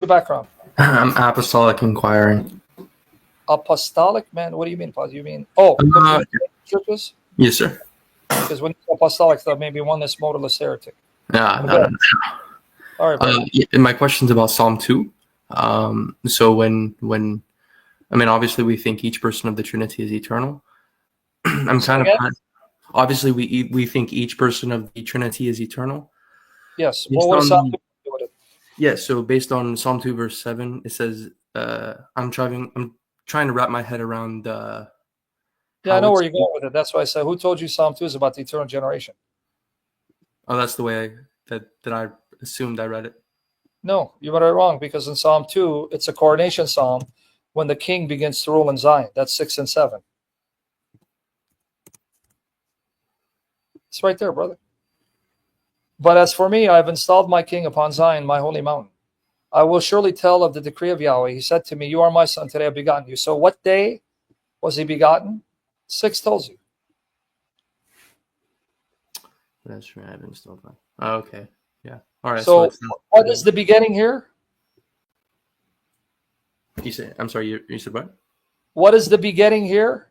Your background? I'm apostolic inquiring. Apostolic, man. What do you mean? You mean Uh, churches? yes, sir. Because when you apostolic, thought maybe oneness, modalist, heretic. No, Okay. no, no. All right, brother. My question's about Psalm 2. So obviously we think each person of the Trinity is eternal. Obviously we think each person of the Trinity is eternal. Yes. Well, what does Psalm 2 do with it? Yeah. So based on Psalm 2 verse 7, it says, I'm trying to wrap my head around. Yeah, I know where you're going with it. That's why I said, who told you Psalm 2 is about the eternal generation? Oh, that's the way that I assumed I read it. No, you read it wrong, because in Psalm 2, it's a coronation psalm when the king begins to rule in Zion. That's 6 and 7. It's right there, brother. But as for me, I have installed my king upon Zion, my holy mountain. I will surely tell of the decree of Yahweh. He said to me, you are my son, today I have begotten you. So what day was he begotten? 6 tells you. That's right. I've installed that. Oh, okay. Yeah. All right. So what is the beginning here? You said, I'm sorry, you said what? What is the beginning here?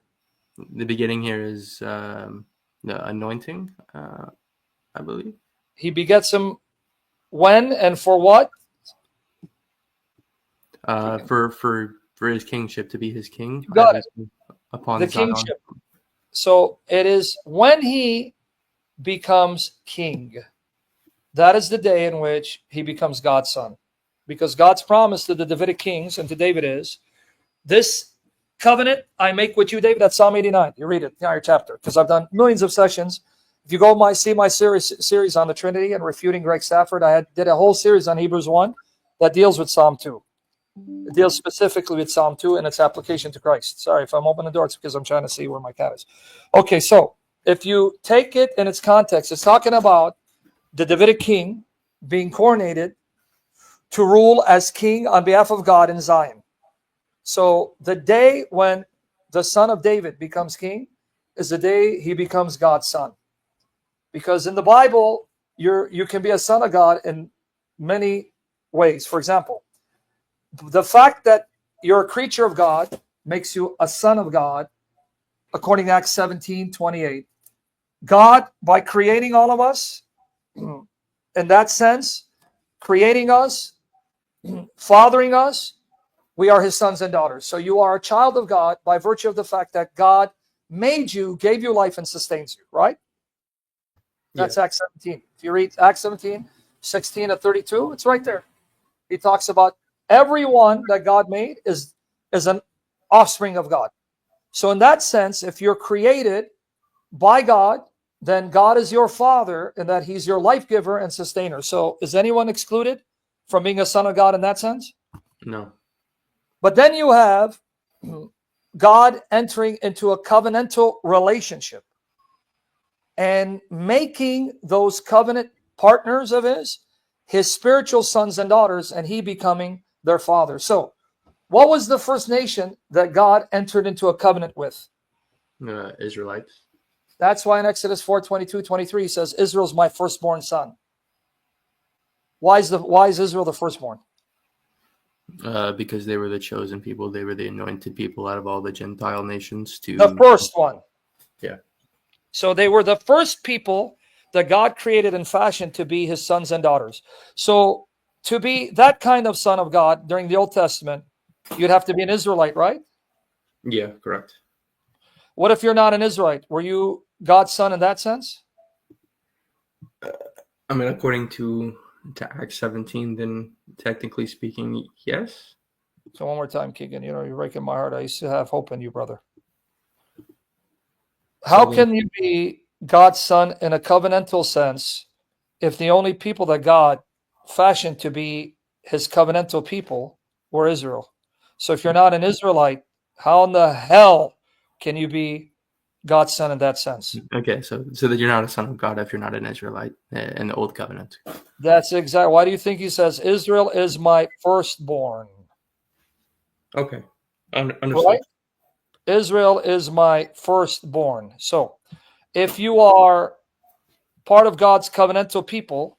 The beginning here is the anointing, I believe. He begets him when and for what? For his kingship, to be his king. You got it. Upon the Zion. Kingship. So it is when he becomes king. That is the day in which he becomes God's son. Because God's promise to the Davidic kings and to David is, this covenant I make with you, David. That's Psalm 89. You read it, the entire chapter, because I've done millions of sessions. If you go see my series on the Trinity and refuting Greg Stafford, I did a whole series on Hebrews 1 that deals with Psalm 2. It deals specifically with Psalm 2 and its application to Christ. Sorry, if I'm opening the door, it's because I'm trying to see where my cat is. Okay, so if you take it in its context, it's talking about the Davidic king being coronated to rule as king on behalf of God in Zion. So the day when the son of David becomes king is the day he becomes God's son. Because in the Bible, you can be a son of God in many ways. For example, the fact that you're a creature of God makes you a son of God, according to Acts 17:28. God, by creating all of us, in that sense, creating us, fathering us, we are his sons and daughters. So you are a child of God by virtue of the fact that God made you, gave you life, and sustains you, right? That's Acts 17. If you read Acts 17:16-32, it's right there. He talks about everyone that God made is an offspring of God. So in that sense, if you're created by God, then God is your father and that he's your life giver and sustainer. So is anyone excluded from being a son of God in that sense? No. But then you have God entering into a covenantal relationship and making those covenant partners of his spiritual sons and daughters, and he becoming their father. So what was the first nation that God entered into a covenant with? Israelites. That's why in Exodus 4:22-23 he says, Israel's my firstborn son. Why is Israel the firstborn? Because they were the chosen people. They were the anointed people out of all the Gentile nations. The first one. Yeah. So they were the first people that God created and fashioned to be his sons and daughters. So to be that kind of son of God during the Old Testament, you'd have to be an Israelite, right? Yeah, correct. What if you're not an Israelite? Were you God's son in that sense? According to Acts 17, then technically speaking, yes. So one more time, Keegan, you're breaking my heart. I used to have hope in you, brother. How can you be God's son in a covenantal sense if the only people that God fashioned to be his covenantal people were Israel? So if you're not an Israelite, how in the hell can you be God's son in that sense? Okay, so that you're not a son of God if you're not an Israelite in the Old Covenant. That's exactly. Why do you think he says, Israel is my firstborn? Okay, understood. Right? Israel is my firstborn. So if you are part of God's covenantal people,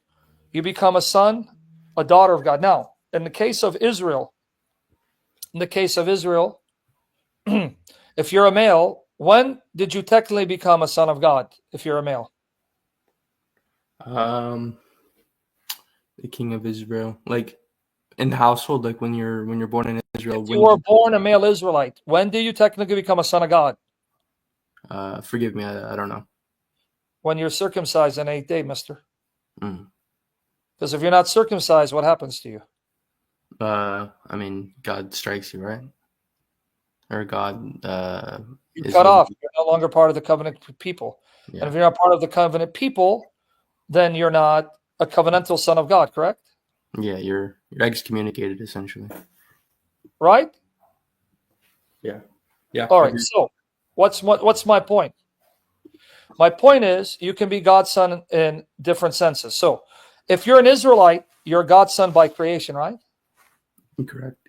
you become a son, a daughter of God. Now, in the case of Israel, if you're a male, when did you technically become a son of God? If you're a male, The king of Israel, like in the household, like when you're born in Israel. if you were born a male Israelite, when do you technically become a son of God? Forgive me, I don't know. When you're circumcised on the 8th day, mister. Mm. Because if you're not circumcised, what happens to you? I mean, God strikes you, right? Or God You're is cut off. You're no longer part of the covenant people. Yeah. And if you're not part of the covenant people, then you're not a covenantal son of God, correct? Yeah, you're excommunicated essentially. Right? Yeah. Yeah. All right. So what's my point? My point is you can be God's son in different senses. So if you're an Israelite, you're God's son by creation, right?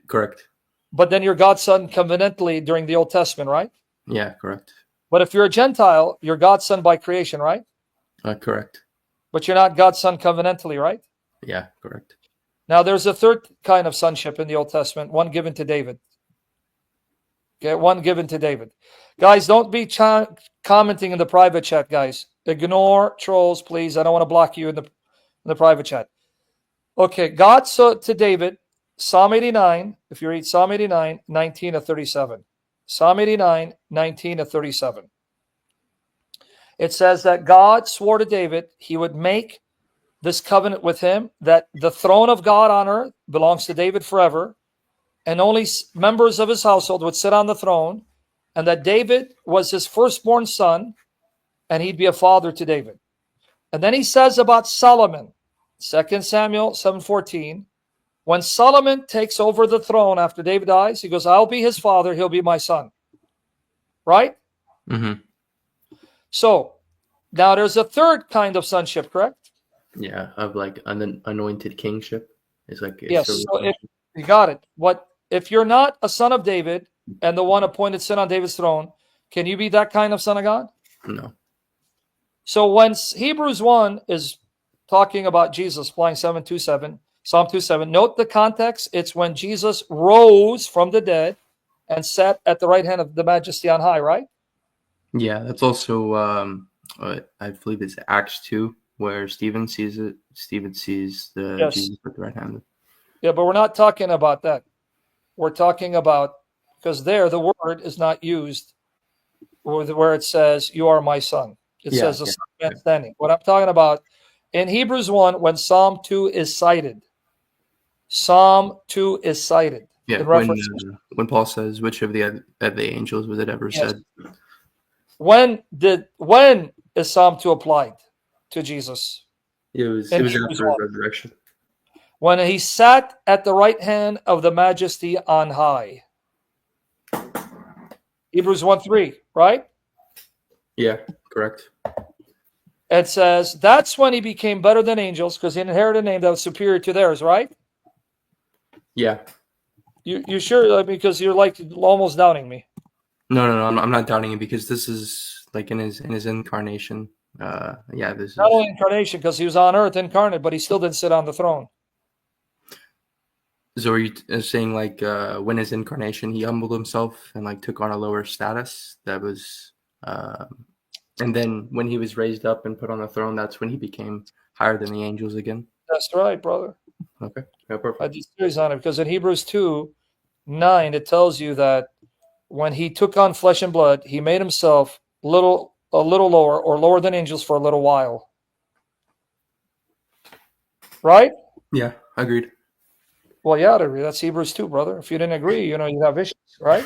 Correct. But then you're God's son covenantally during the Old Testament, right? Yeah, correct. But if you're a Gentile, you're God's son by creation, right? Correct. But you're not God's son covenantally, right? Yeah, correct. Now, there's a third kind of sonship in the Old Testament, one given to David. Okay, one given to David. Guys, don't be commenting in the private chat, guys. Ignore trolls, please. I don't want to block you in the private chat. Okay, God said to David, Psalm 89, if you read Psalm 89, 19 to 37. Psalm 89, 19 to 37. It says that God swore to David he would make this covenant with him, that the throne of God on earth belongs to David forever, and only members of his household would sit on the throne, and that David was his firstborn son, and he'd be a father to David. And then he says about Solomon, 2 Samuel 7:14, when Solomon takes over the throne after David dies, he goes, I'll be his father, he'll be my son. Right? Mm-hmm. So, now there's a third kind of sonship, correct? Yeah, of like an anointed kingship. It's like Yes, so if you got it. If you're not a son of David and the one appointed to sit on David's throne, can you be that kind of son of God? No. So when Hebrews 1 is talking about Jesus, applying Psalm 2:7, note the context. It's when Jesus rose from the dead and sat at the right hand of the Majesty on high, right? Yeah, that's also I believe it's Acts 2 where Stephen sees it. Stephen sees the Yes. Jesus at the right hand. Yeah, but we're not talking about that. We're talking about, because there the word is not used where it says, you are my son. It says the son of man standing. What I'm talking about, in Hebrews 1, when Psalm 2 is cited, Yeah, in reference. when Paul says, which of the angels was it ever said? When is Psalm 2 applied to Jesus? It was after his resurrection. When he sat at the right hand of the Majesty on high. Hebrews 1:3, right? Yeah, correct. It says that's when he became better than angels because he inherited a name that was superior to theirs, right? Yeah. You sure? Because you're like almost doubting me. No, I'm not doubting it because this is like in his incarnation. This not is only incarnation because he was on earth incarnate, but he still didn't sit on the throne. So are you saying like when his incarnation he humbled himself and like took on a lower status? That was and then when he was raised up and put on the throne, that's when he became higher than the angels again. That's right, brother. Okay. Yeah, perfect. I did series on it because in Hebrews 2:9 it tells you that when he took on flesh and blood, he made himself a little lower or lower than angels for a little while. Right? Yeah, agreed. Well, yeah, I'd agree. That's Hebrews 2, brother. If you didn't agree, you have issues, right?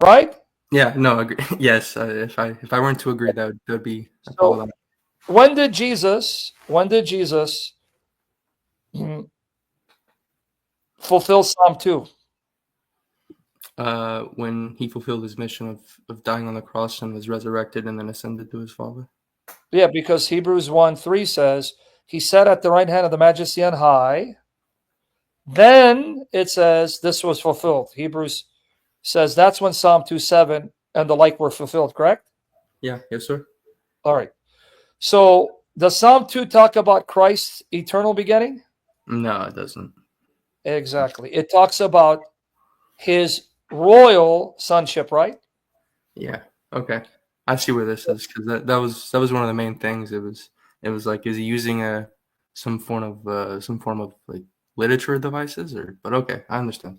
Right? Yeah, no, agree. Yes, if I weren't to agree, that would be a problem. When did Jesus fulfill Psalm 2? When he fulfilled his mission of dying on the cross and was resurrected and then ascended to his Father. Yeah, because Hebrews 1:3 says he sat at the right hand of the Majesty on high. Then it says this was fulfilled. Hebrews says that's when Psalm 2:7 and the like were fulfilled, correct? Yeah, yes, sir. All right. So does Psalm 2 talk about Christ's eternal begetting? No, it doesn't. Exactly. It talks about his royal sonship, right? Yeah. Okay. I see where this is because that was one of the main things. It was like, is he using some form of like literature devices or? But okay, I understand.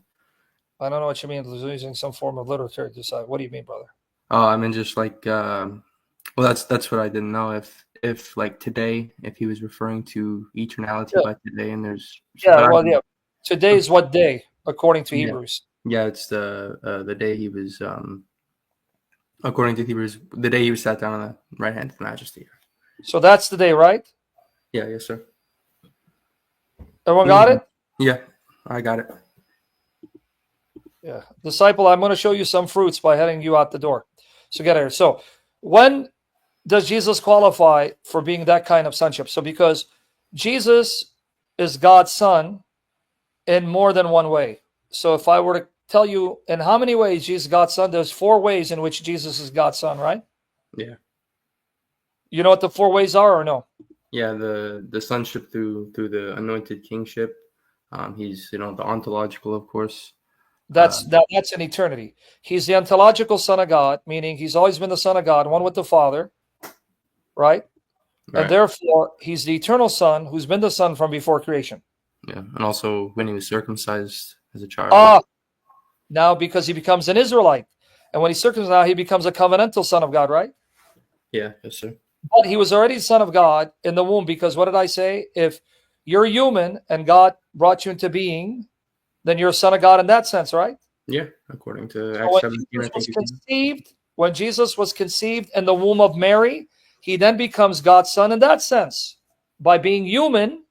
I don't know what you mean using some form of literature to decide. What do you mean, brother? Oh, I mean just like well, that's what I didn't know if like today, if he was referring to eternality Yeah. by today, and there's Yeah. but I Well, yeah. Today is what day, according to yeah Hebrews? yeah it's the day he was according to Hebrews, the day he was sat down on the right hand of the Majesty. So that's the day, right? Yeah, yes, sir. Everyone got Mhm. it? Yeah, I got it. Yeah. Disciple, I'm going to show you some fruits by heading you out the door. So get here. So when does Jesus qualify for being that kind of sonship? So because Jesus is God's son in more than one way. So if I were to tell you in how many ways Jesus is God's son, there's 4 ways in which Jesus is God's son, right? Yeah, You know what the 4 ways are or no? yeah. The sonship through the anointed kingship. He's the ontological, of course. That's Um, that's in eternity. He's the ontological son of God, meaning he's always been the son of God, one with the Father, right? And right. therefore he's the eternal son who's been the son from before creation. Yeah, and also when he was circumcised as a child. Ah, now because he becomes an Israelite. And when he's circumcised, now he becomes a covenantal son of God, right? Yeah, yes, sir. But he was already the son of God in the womb because what did I say? If you're human and God brought you into being, then you're a son of God in that sense, right? Yeah, according to So Acts 17, I think you said. when Jesus was conceived in the womb of Mary, he then becomes God's son in that sense. By being human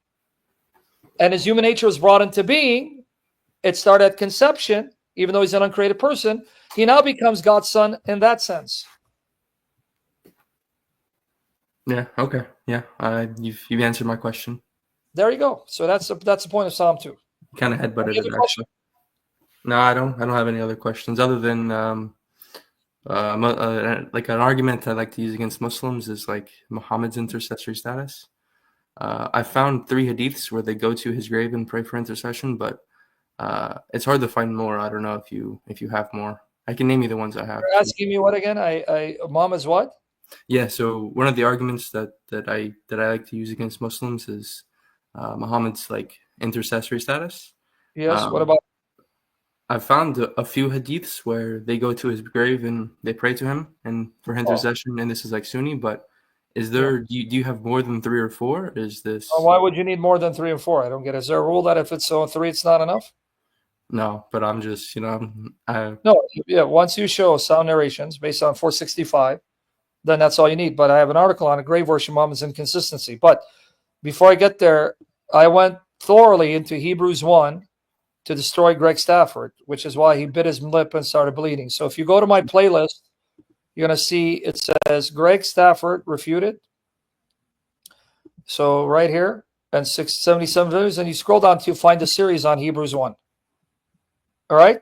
and his human nature was brought into being, it started at conception, even though he's an uncreated person, he now becomes God's son in that sense. Yeah. Okay. Yeah. You've answered my question. There you go. So that's the point of Psalm 2. Kind of headbutted Any it other question? actually. No, I don't have any other questions other than like an argument I like to use against Muslims is like Muhammad's intercessory status. I found 3 hadiths where they go to his grave and pray for intercession, but it's hard to find more. I don't know if you have more. I can name you the ones I have. You're asking me what again? Mom is what? Yeah. So one of the arguments that I like to use against Muslims is Muhammad's like intercessory status. Yes. What Um, about? I found a few hadiths where they go to his grave and they pray to him and for Oh, intercession, and this is like Sunni. But is yeah. there do you have more than 3 or 4? Is this Why would you need more than 3 and 4? I don't get it. Is there a rule that if it's so 3, it's not enough? no? But I'm just No. Yeah. Once you show sound narrations based on 465, then that's all you need. But I have an article on a grave worship Muhammad's inconsistency. But before I get there, I went thoroughly into Hebrews 1 to destroy Greg Stafford, which is why he bit his lip and started bleeding. So if you go to my playlist, you're going to see it says Greg Stafford refuted. So right here, and 677 videos, and you scroll down to find the series on Hebrews 1. All right?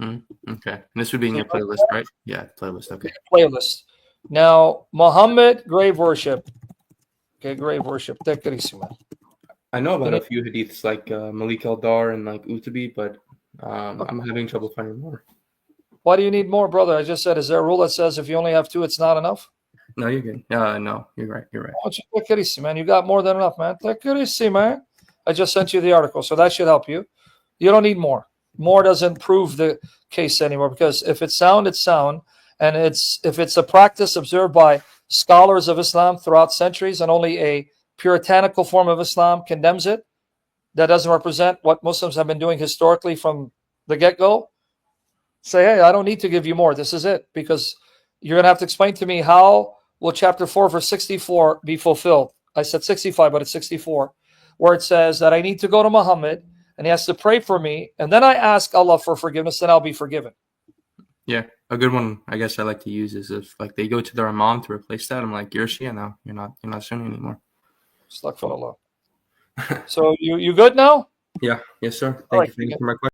okay. And this would be in your playlist, right? Yeah, playlist. Okay. Playlist. Now, Muhammad, grave worship. Okay, grave worship. Take it easy, man. I know about a few hadiths like Malik al-Dar and like Utabi, but I'm having trouble finding more. Why do you need more, brother? I just said, is there a rule that says if you only have 2, it's not enough? No, you're good. No, you're right. You're right. Why don't you take it easy, man? You got more than enough, man. Take it easy, man. I just sent you the article, so that should help you. You don't need more. More doesn't prove the case anymore because if it's sound, it's sound. And if it's a practice observed by scholars of Islam throughout centuries and only a puritanical form of Islam condemns it, that doesn't represent what Muslims have been doing historically from the get-go, say, hey, I don't need to give you more. This is it. Because you're going to have to explain to me how will chapter 4 verse 64 be fulfilled. I said 65, but it's 64, where it says that I need to go to Muhammad and he has to pray for me. And then I ask Allah for forgiveness, then I'll be forgiven. Yeah, a good one I guess I like to use is if like they go to their imam to replace that. I'm like, you're Shia now. You're not Sunni anymore. Astaghfirullah. So you good now? Yeah, yes, sir. All Thank right. you for answering my question.